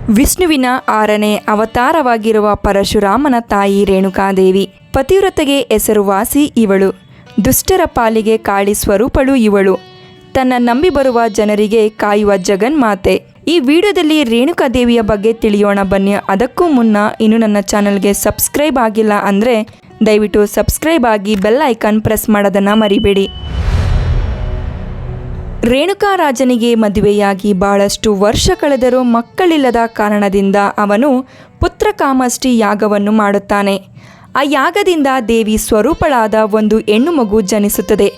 ವಿಷ್ಣುವಿನ 6ನೇ ಅವತಾರವಾಗಿರುವ ಪರಶುರಾಮನ ತಾಯಿ ರೇಣುಕಾದೇವಿ. ಪತಿವ್ರತೆಗೆ ಹೆಸರುವಾಸಿ ಇವಳು. ದುಷ್ಟರ ಪಾಲಿಗೆ ಕಾಳಿ ಸ್ವರೂಪಳು ಇವಳು. ತನ್ನ ನಂಬಿ ಬರುವ ಜನರಿಗೆ ಕಾಯುವ ಜಗನ್ಮಾತೆ. ಈ ವಿಡಿಯೋದಲ್ಲಿ ರೇಣುಕಾದೇವಿಯ ಬಗ್ಗೆ ತಿಳಿಯೋಣ ಬನ್ನಿ. ಅದಕ್ಕೂ ಮುನ್ನ ಇನ್ನು ನನ್ನ ಚಾನಲ್ಗೆ ಸಬ್ಸ್ಕ್ರೈಬ್ ಆಗಿಲ್ಲ ಅಂದರೆ ದಯವಿಟ್ಟು ಸಬ್ಸ್ಕ್ರೈಬ್ ಆಗಿ ಬೆಲ್ ಐಕಾನ್ ಪ್ರೆಸ್ ಮಾಡೋದನ್ನು ಮರಿಬೇಡಿ. ರೇಣುಕಾ ರಾಜನಿಗೆ ಮದುವೆಯಾಗಿ ಬಹಳಷ್ಟು ವರ್ಷ ಕಳೆದರೂ ಮಕ್ಕಳಿಲ್ಲದ ಕಾರಣದಿಂದ ಅವನು ಪುತ್ರಕಾಮಷ್ಟಿ ಯಾಗವನ್ನು ಮಾಡುತ್ತಾನೆ. ಆ ಯಾಗದಿಂದ ದೇವಿ ಸ್ವರೂಪಳಾದ ಒಂದು ಹೆಣ್ಣು ಮಗು ಜನಿಸುತ್ತದೆ.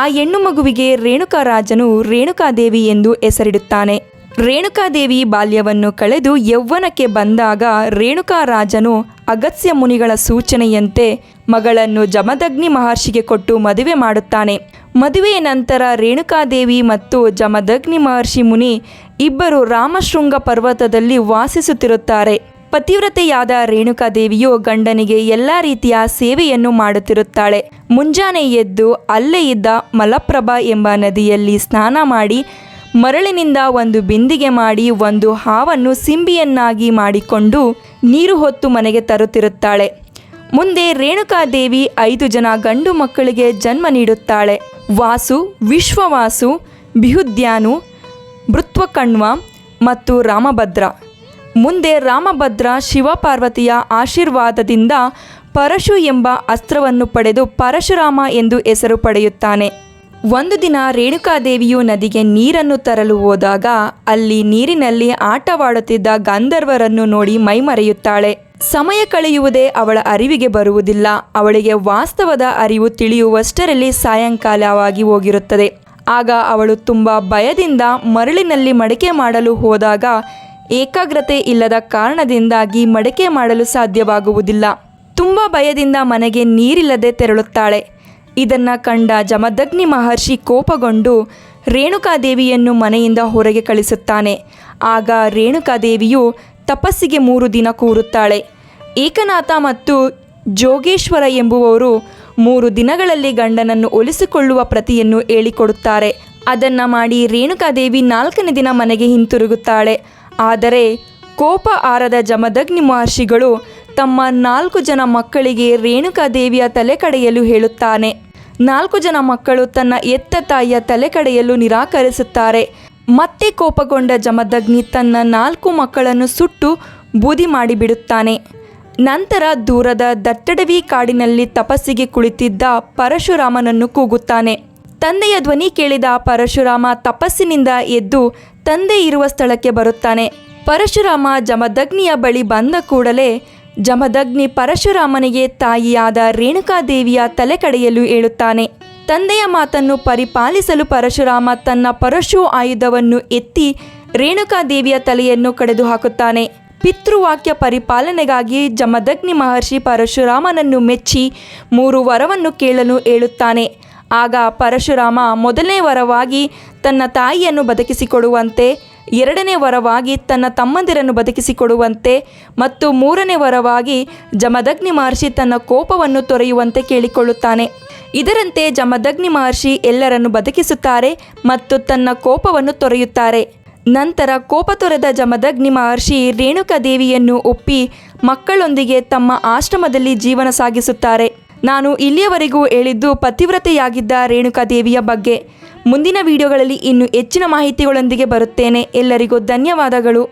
ಆ ಹೆಣ್ಣು ಮಗುವಿಗೆ ರೇಣುಕಾ ರಾಜನು ರೇಣುಕಾದೇವಿ ಎಂದು ಹೆಸರಿಡುತ್ತಾನೆ. ರೇಣುಕಾದೇವಿ ಬಾಲ್ಯವನ್ನು ಕಳೆದು ಯೌವನಕ್ಕೆ ಬಂದಾಗ ರೇಣುಕಾ ರಾಜನು ಅಗಸ್ತ್ಯ ಮುನಿಗಳ ಸೂಚನೆಯಂತೆ ಮಗಳನ್ನು ಜಮದಗ್ನಿ ಮಹರ್ಷಿಗೆ ಕೊಟ್ಟು ಮದುವೆ ಮಾಡುತ್ತಾನೆ. ಮದುವೆಯ ನಂತರ ರೇಣುಕಾದೇವಿ ಮತ್ತು ಜಮದಗ್ನಿ ಮಹರ್ಷಿ ಮುನಿ ಇಬ್ಬರು ರಾಮಶೃಂಗ ಪರ್ವತದಲ್ಲಿ ವಾಸಿಸುತ್ತಿರುತ್ತಾರೆ. ಪತಿವ್ರತೆಯಾದ ರೇಣುಕಾದೇವಿಯು ಗಂಡನಿಗೆ ಎಲ್ಲ ರೀತಿಯ ಸೇವೆಯನ್ನು ಮಾಡುತ್ತಿರುತ್ತಾಳೆ. ಮುಂಜಾನೆ ಎದ್ದು ಅಲ್ಲೇ ಇದ್ದ ಮಲಪ್ರಭಾ ಎಂಬ ನದಿಯಲ್ಲಿ ಸ್ನಾನ ಮಾಡಿ ಮರಳಿನಿಂದ ಒಂದು ಬಿಂದಿಗೆ ಮಾಡಿ ಒಂದು ಹಾವನ್ನು ಸಿಂಬಿಯನ್ನಾಗಿ ಮಾಡಿಕೊಂಡು ನೀರು ಹೊತ್ತು ಮನೆಗೆ ತರುತ್ತಿರುತ್ತಾಳೆ. ಮುಂದೆ ರೇಣುಕಾದೇವಿ 5 ಜನ ಗಂಡು ಮಕ್ಕಳಿಗೆ ಜನ್ಮ ನೀಡುತ್ತಾಳೆ. ವಾಸು, ವಿಶ್ವವಾಸು, ಬಿಹುದ್ಯಾನು, ಭೃತ್ವಕಣ್ವ ಮತ್ತು ರಾಮಭದ್ರ. ಮುಂದೆ ರಾಮಭದ್ರ ಶಿವಪಾರ್ವತಿಯ ಆಶೀರ್ವಾದದಿಂದ ಪರಶು ಎಂಬ ಅಸ್ತ್ರವನ್ನು ಪಡೆದು ಪರಶುರಾಮ ಎಂದು ಹೆಸರು ಪಡೆಯುತ್ತಾನೆ. ಒಂದು ದಿನ ರೇಣುಕಾದೇವಿಯು ನದಿಗೆ ನೀರನ್ನು ತರಲು ಹೋದಾಗ ಅಲ್ಲಿ ನೀರಿನಲ್ಲಿ ಆಟವಾಡುತ್ತಿದ್ದ ಗಂಧರ್ವರನ್ನು ನೋಡಿ ಮೈಮರೆಯುತ್ತಾಳೆ. ಸಮಯ ಕಳೆಯುವುದೇ ಅವಳ ಅರಿವಿಗೆ ಬರುವುದಿಲ್ಲ. ಅವಳಿಗೆ ವಾಸ್ತವದ ಅರಿವು ತಿಳಿಯುವಷ್ಟರಲ್ಲಿ ಸಾಯಂಕಾಲವಾಗಿ ಹೋಗಿರುತ್ತದೆ. ಆಗ ಅವಳು ತುಂಬ ಭಯದಿಂದ ಮರಳಿನಲ್ಲಿ ಮಡಕೆ ಮಾಡಲು ಹೋದಾಗ ಏಕಾಗ್ರತೆ ಇಲ್ಲದ ಕಾರಣದಿಂದಾಗಿ ಮಡಕೆ ಮಾಡಲು ಸಾಧ್ಯವಾಗುವುದಿಲ್ಲ. ತುಂಬ ಭಯದಿಂದ ಮನೆಗೆ ನೀರಿಲ್ಲದೆ ತೆರಳುತ್ತಾಳೆ. ಇದನ್ನು ಕಂಡ ಜಮದಗ್ನಿ ಮಹರ್ಷಿ ಕೋಪಗೊಂಡು ರೇಣುಕಾದೇವಿಯನ್ನು ಮನೆಯಿಂದ ಹೊರಗೆ ಕಳಿಸುತ್ತಾನೆ. ಆಗ ರೇಣುಕಾದೇವಿಯು ತಪಸ್ಸಿಗೆ 3 ದಿನ ಕೂರುತ್ತಾಳೆ. ಏಕನಾಥ ಮತ್ತು ಜೋಗೇಶ್ವರ ಎಂಬುವವರು 3 ದಿನಗಳಲ್ಲಿ ಗಂಡನನ್ನು ಒಲಿಸಿಕೊಳ್ಳುವ ಪ್ರತಿಯನ್ನು ಹೇಳಿಕೊಡುತ್ತಾರೆ. ಅದನ್ನು ಮಾಡಿ ರೇಣುಕಾದೇವಿ 4ನೇ ದಿನ ಮನೆಗೆ ಹಿಂತಿರುಗುತ್ತಾಳೆ. ಆದರೆ ಕೋಪ ಆರದ ಜಮದಗ್ನಿ ಮಹರ್ಷಿಗಳು ತಮ್ಮ 4 ಜನ ಮಕ್ಕಳಿಗೆ ರೇಣುಕಾದೇವಿಯ ತಲೆ ಕಡೆಯಲು ಹೇಳುತ್ತಾನೆ. 4 ಜನ ಮಕ್ಕಳು ತನ್ನ ಎತ್ತ ತಾಯಿಯ ತಲೆ ಕಡೆಯಲು ನಿರಾಕರಿಸುತ್ತಾರೆ. ಮತ್ತೆ ಕೋಪಗೊಂಡ ಜಮದಗ್ನಿ ತನ್ನ 4 ಮಕ್ಕಳನ್ನು ಸುಟ್ಟು ಬೂದಿ ಮಾಡಿಬಿಡುತ್ತಾನೆ. ನಂತರ ದೂರದ ದಟ್ಟಡವಿ ಕಾಡಿನಲ್ಲಿ ತಪಸ್ಸಿಗೆ ಕುಳಿತಿದ್ದ ಪರಶುರಾಮನನ್ನು ಕೂಗುತ್ತಾನೆ. ತಂದೆಯ ಧ್ವನಿ ಕೇಳಿದ ಪರಶುರಾಮ ತಪಸ್ಸಿನಿಂದ ಎದ್ದು ತಂದೆ ಇರುವ ಸ್ಥಳಕ್ಕೆ ಬರುತ್ತಾನೆ. ಪರಶುರಾಮ ಜಮದಗ್ನಿಯ ಬಳಿ ಬಂದ ಕೂಡಲೇ ಜಮದಗ್ನಿ ಪರಶುರಾಮನಿಗೆ ತಾಯಿಯಾದ ರೇಣುಕಾದೇವಿಯ ತಲೆ ಕಡೆಯಲು ಹೇಳುತ್ತಾನೆ. ತಂದೆಯ ಮಾತನ್ನು ಪರಿಪಾಲಿಸಲು ಪರಶುರಾಮ ತನ್ನ ಪರಶು ಆಯುಧವನ್ನು ಎತ್ತಿ ರೇಣುಕಾದೇವಿಯ ತಲೆಯನ್ನು ಕಡಿದು ಹಾಕುತ್ತಾನೆ. ಪಿತೃವಾಕ್ಯ ಪರಿಪಾಲನೆಗಾಗಿ ಜಮದಗ್ನಿ ಮಹರ್ಷಿ ಪರಶುರಾಮನನ್ನು ಮೆಚ್ಚಿ 3 ವರವನ್ನು ಕೇಳಲು ಹೇಳುತ್ತಾನೆ. ಆಗ ಪರಶುರಾಮ 1ನೇ ವರವಾಗಿ ತನ್ನ ತಾಯಿಯನ್ನು ಬದುಕಿಸಿಕೊಡುವಂತೆ, 2ನೇ ವರವಾಗಿ ತನ್ನ ತಮ್ಮಂದಿರನ್ನು ಬದುಕಿಸಿಕೊಡುವಂತೆ ಮತ್ತು 3ನೇ ವರವಾಗಿ ಜಮದಗ್ನಿ ಮಹರ್ಷಿ ತನ್ನ ಕೋಪವನ್ನು ತೊರೆಯುವಂತೆ ಕೇಳಿಕೊಳ್ಳುತ್ತಾನೆ. ಇದರಂತೆ ಜಮದಗ್ನಿ ಮಹರ್ಷಿ ಎಲ್ಲರನ್ನು ಬದುಕಿಸುತ್ತಾರೆ ಮತ್ತು ತನ್ನ ಕೋಪವನ್ನು ತೊರೆಯುತ್ತಾರೆ. ನಂತರ ಕೋಪ ತೊರೆದ ಜಮದಗ್ನಿ ಮಹರ್ಷಿ ರೇಣುಕಾದೇವಿಯನ್ನು ಒಪ್ಪಿ ಮಕ್ಕಳೊಂದಿಗೆ ತಮ್ಮ ಆಶ್ರಮದಲ್ಲಿ ಜೀವನ ಸಾಗಿಸುತ್ತಾರೆ. ನಾನು ಇಲ್ಲಿಯವರೆಗೂ ಹೇಳಿದ್ದು ಪತಿವ್ರತೆಯಾಗಿದ್ದ ರೇಣುಕಾದೇವಿಯ ಬಗ್ಗೆ. ಮುಂದಿನ ವಿಡಿಯೋಗಳಲ್ಲಿ ಇನ್ನೂ ಹೆಚ್ಚಿನ ಮಾಹಿತಿಗಳೊಂದಿಗೆ ಬರುತ್ತೇನೆ. ಎಲ್ಲರಿಗೂ ಧನ್ಯವಾದಗಳು.